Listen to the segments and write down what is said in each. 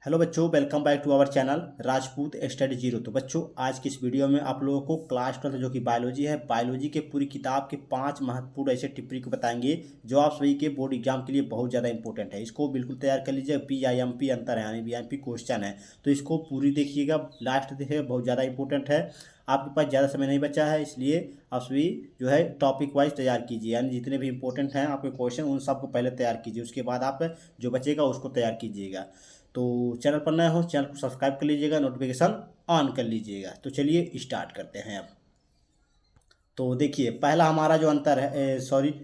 Hello बच्चों, welcome back to our channel Rajput study zero. तो बच्चों, आज की इस वीडियो में आप लोगों को क्लास 12 जो कि बायोलॉजी है, बायोलॉजी के पूरी किताब के 5 महत्वपूर्ण ऐसे टिप्पणी को बताएंगे जो आप सभी के बोर्ड एग्जाम के लिए बहुत ज़्यादा इंपॉर्टेंट है। इसको बिल्कुल तैयार कर लीजिए। PIMP अंतर है यानी BIMP क्वेश्चन है, तो इसको पूरी देखिएगा, लास्ट देखिएगा, बहुत ज़्यादा इंपॉर्टेंट है। आपके पास ज़्यादा समय नहीं बचा है, इसलिए आप सभी जो है टॉपिक वाइज तैयार कीजिए, यानी जितने भी इंपॉर्टेंट हैं आपके क्वेश्चन उन सबको पहले तैयार कीजिए, उसके बाद आप जो बचेगा उसको तैयार कीजिएगा। तो चैनल पर नए हो, चैनल को सब्सक्राइब कर लीजिएगा, नोटिफिकेशन ऑन कर लीजिएगा। तो चलिए स्टार्ट करते हैं अब। तो देखिए, पहला हमारा जो अंतर है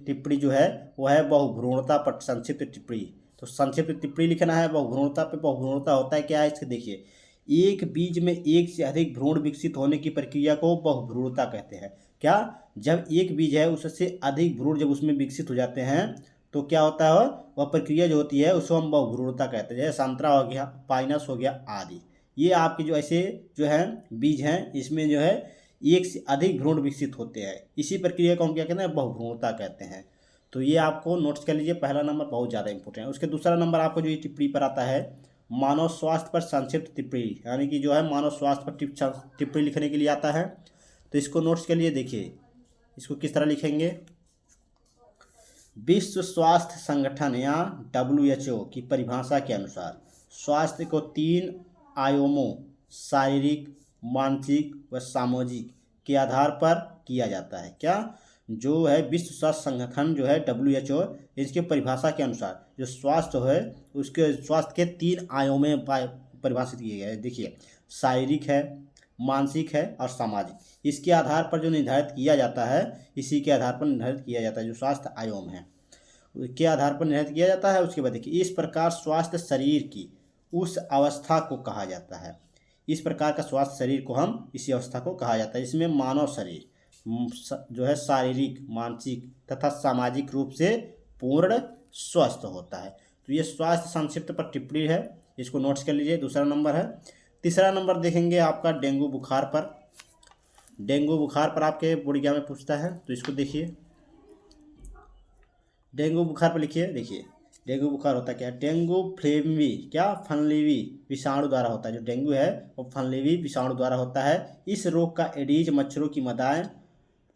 टिप्पणी जो है वो है बहुभ्रूणता पर संक्षिप्त टिप्पणी। तो संक्षिप्त टिप्पणी लिखना है बहुभ्रूणता पे। बहुभ्रूणता होता है क्या है, इसके देखिए, एक बीज में एक से अधिक भ्रूण विकसित होने की प्रक्रिया को बहुभ्रूणता कहते हैं। क्या, जब एक बीज है उससे अधिक भ्रूण जब उसमें विकसित हो जाते हैं तो क्या होता है, वह प्रक्रिया जो होती है उसको हम बहुभ्रूणता कहते हैं। जैसे संतरा हो गया, पाइनस हो गया आदि, ये आपके जो ऐसे जो है बीज हैं, इसमें जो है एक से अधिक भ्रूण विकसित होते हैं। इसी प्रक्रिया को हम क्या कहते हैं, बहुभ्रूणता कहते हैं। तो ये आपको नोट्स कर लीजिए, पहला नंबर बहुत ज़्यादा इंपॉर्टेंट है। उसके दूसरा नंबर आपको जो ये टिप्पणी पर आता है, मानव स्वास्थ्य पर संक्षिप्त टिप्पणी, यानी कि जो है मानव स्वास्थ्य पर टिप्पणी लिखने के लिए आता है। तो इसको नोट्स के लिए देखिए, इसको किस तरह लिखेंगे। विश्व स्वास्थ्य संगठन या WHO की परिभाषा के अनुसार स्वास्थ्य को 3 आयामों शारीरिक, मानसिक व सामाजिक के आधार पर किया जाता है। क्या, जो है विश्व स्वास्थ्य संगठन जो है WHO, इसके परिभाषा के अनुसार जो स्वास्थ्य है उसके स्वास्थ्य के 3 आयामों में परिभाषित किए गए हैं। देखिए, शारीरिक है, मानसिक है और सामाजिक, इसके आधार पर जो निर्धारित किया जाता है, इसी के आधार पर निर्धारित किया जाता है, जो स्वास्थ्य आयाम है के आधार पर निर्धारित किया जाता है। उसके बाद देखिए, इस प्रकार स्वास्थ्य शरीर की उस अवस्था को कहा जाता है। इस प्रकार का स्वास्थ्य शरीर को हम इसी अवस्था को कहा जाता है। इसमें मानव शरीर जो है शारीरिक, मानसिक तथा सामाजिक रूप से पूर्ण स्वस्थ होता है। तो ये स्वास्थ्य संक्षिप्त पर टिप्पणी है, इसको नोट्स कर लीजिए, दूसरा नंबर है। तीसरा नंबर देखेंगे आपका डेंगू बुखार पर। डेंगू बुखार पर आपके बोर्ड एग्जाम में पूछता है, तो इसको देखिए, डेंगू बुखार पर लिखिए। देखिए, डेंगू बुखार होता क्या है, डेंगू फ्लेमिवी क्या फनलेवी विषाणु द्वारा होता है। जो डेंगू है वो फनलेवी विषाणु द्वारा होता है। इस रोग का एडीज मच्छरों की मादाएं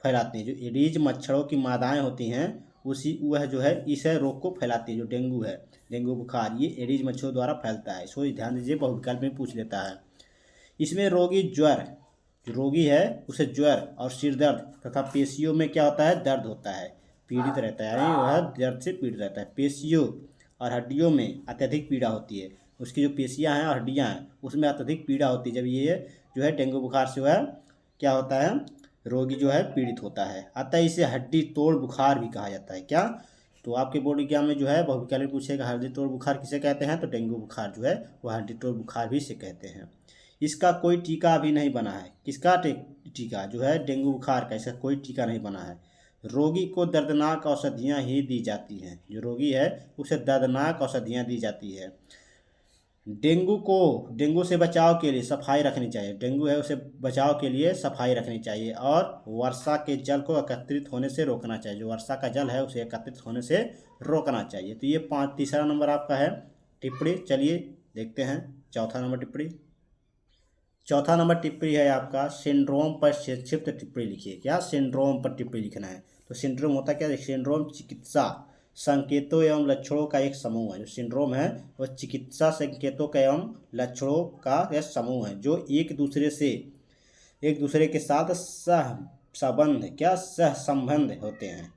फैलाती हैं। जो एडीज मच्छरों की मादाएं होती हैं उसी वह जो है इस रोग को फैलाती है। जो डेंगू है, डेंगू बुखार, ये एडीज मच्छरों द्वारा फैलता है। इसको ध्यान दीजिए, बहुविकल्प में पूछ लेता है। इसमें रोगी ज्वर, जो रोगी है उसे ज्वर और सिर दर्द तथा पेशियों में क्या होता है, दर्द होता है, पीड़ित रहता है, यानी वह दर्द से पीड़ित रहता है। पेशियों और हड्डियों में अत्यधिक पीड़ा होती है। उसकी जो पेशियां हैं और हड्डियां हैं उसमें अत्यधिक पीड़ा होती है। जब ये जो है डेंगू बुखार से वह क्या होता है, रोगी जो है पीड़ित होता है। अतः इसे हड्डी तोड़ बुखार भी कहा जाता है। क्या, तो आपके बोर्ड एग्जाम में जो है बहुविकल्प में पूछेगा हड्डी तोड़ बुखार किसे कहते हैं, तो डेंगू बुखार जो है वह हड्डी तोड़ बुखार भी इसे कहते हैं। इसका कोई टीका अभी नहीं बना है। किसका टीका, जो है डेंगू बुखार का, इसका कोई टीका नहीं बना है। रोगी को दर्दनाक औषधियाँ ही दी जाती हैं। जो रोगी है उसे दर्दनाक औषधियाँ दी जाती है। डेंगू से बचाव के लिए सफाई रखनी चाहिए। डेंगू है उसे बचाव के लिए सफाई रखनी चाहिए और वर्षा के जल को एकत्रित होने से रोकना चाहिए। जो वर्षा का जल है उसे एकत्रित होने से रोकना चाहिए। तो ये तीसरा नंबर आपका है टिप्पणी। चलिए देखते हैं चौथा नंबर टिप्पणी। चौथा नंबर टिप्पणी है आपका सिंड्रोम पर संक्षिप्त टिप्पणी लिखिए। क्या, सिंड्रोम पर टिप्पणी लिखना है। तो सिंड्रोम होता क्या है, सिंड्रोम चिकित्सा संकेतों एवं लक्षणों का एक समूह है। जो सिंड्रोम है वह चिकित्सा संकेतों का एवं लक्षणों का एक समूह है जो एक दूसरे के साथ सहसंबंध होते हैं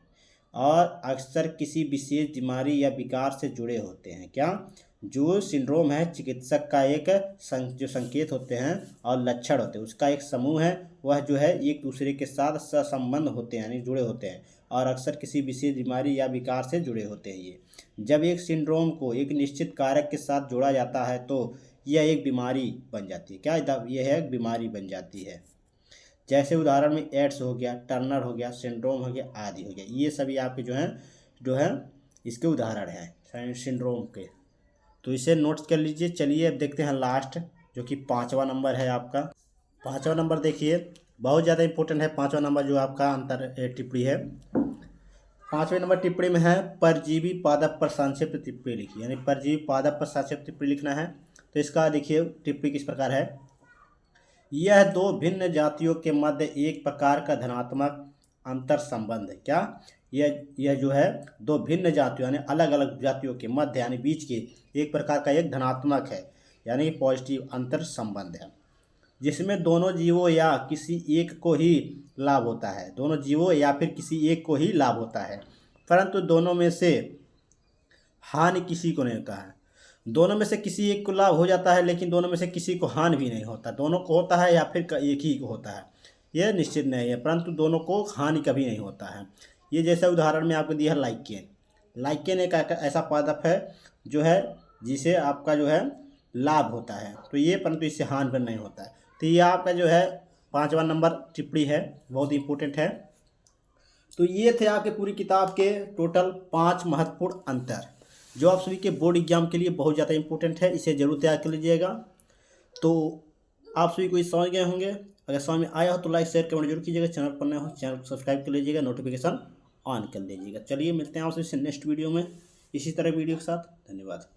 और अक्सर किसी विशेष बीमारी या विकार से जुड़े होते हैं। क्या, जो सिंड्रोम है चिकित्सक का एक जो संकेत होते हैं और लक्षण होते हैं उसका एक समूह है। वह जो है एक दूसरे के साथ सहसंबंध होते हैं, यानी जुड़े होते हैं और अक्सर किसी विशेष बीमारी या विकार से जुड़े होते हैं। ये जब एक सिंड्रोम को एक निश्चित कारक के साथ जोड़ा जाता है तो यह एक बीमारी बन जाती है। क्या, यह एक बीमारी बन जाती है। जैसे उदाहरण में एड्स हो गया, टर्नर हो गया, सिंड्रोम हो गया आदि हो गया। ये सभी आपके जो है इसके उदाहरण हैं सिंड्रोम के। तो इसे नोट्स कर लीजिए। चलिए अब देखते हैं लास्ट, जो कि 5वां नंबर है आपका। 5वां नंबर देखिए, बहुत ज़्यादा इंपॉर्टेंट है 5वां नंबर, जो आपका अंतर टिप्पणी है। 5वें नंबर टिप्पणी में है परजीवी पादप पर संक्षिप्त टिप्पणी लिखी, यानी परजीवी पादप पर संक्षिप्त टिप्पणी लिखना है। तो इसका देखिए टिप्पणी किस प्रकार है। यह दो भिन्न जातियों के मध्य एक प्रकार का धनात्मक अंतर संबंध है। क्या यह जो है दो भिन्न जातियों यानी अलग अलग जातियों के मध्य यानी बीच के एक प्रकार का एक धनात्मक है यानी पॉजिटिव अंतर संबंध है, जिसमें दोनों जीवों या किसी एक को ही लाभ होता है। दोनों जीवों या फिर किसी एक को ही लाभ होता है, परंतु दोनों में से हानि किसी को नहीं होता है। दोनों में से किसी एक को लाभ हो जाता है, लेकिन दोनों में से किसी को हानि भी नहीं होता। दोनों को होता है या फिर एक ही को होता है, यह निश्चित नहीं है, परंतु दोनों को हानि कभी नहीं होता है। ये जैसा उदाहरण में आपको दिया है लाइकेन। लाइकेन एक ऐसा पादप है जो है जिसे आपका जो है लाभ होता है, तो ये परंतु इससे हानि भी नहीं होता है। तो ये आपका जो है 5वां नंबर टिप्पणी है, बहुत इंपॉर्टेंट है। तो ये थे आपके पूरी किताब के टोटल 5 महत्वपूर्ण अंतर, जो आप सभी के बोर्ड एग्जाम के लिए बहुत ज़्यादा इंपॉर्टेंट है। इसे जरूर तैयार कर लीजिएगा। तो आप सभी को ये समझ गए होंगे। अगर समझ में आया हो तो लाइक शेयर कमेंट जरूर कीजिएगा। चैनल पर नए हो चैनल को सब्सक्राइब कर लीजिएगा, नोटिफिकेशन ऑन कर लीजिएगा। चलिए मिलते हैं आप सभी से नेक्स्ट वीडियो में इसी तरह वीडियो के साथ। धन्यवाद।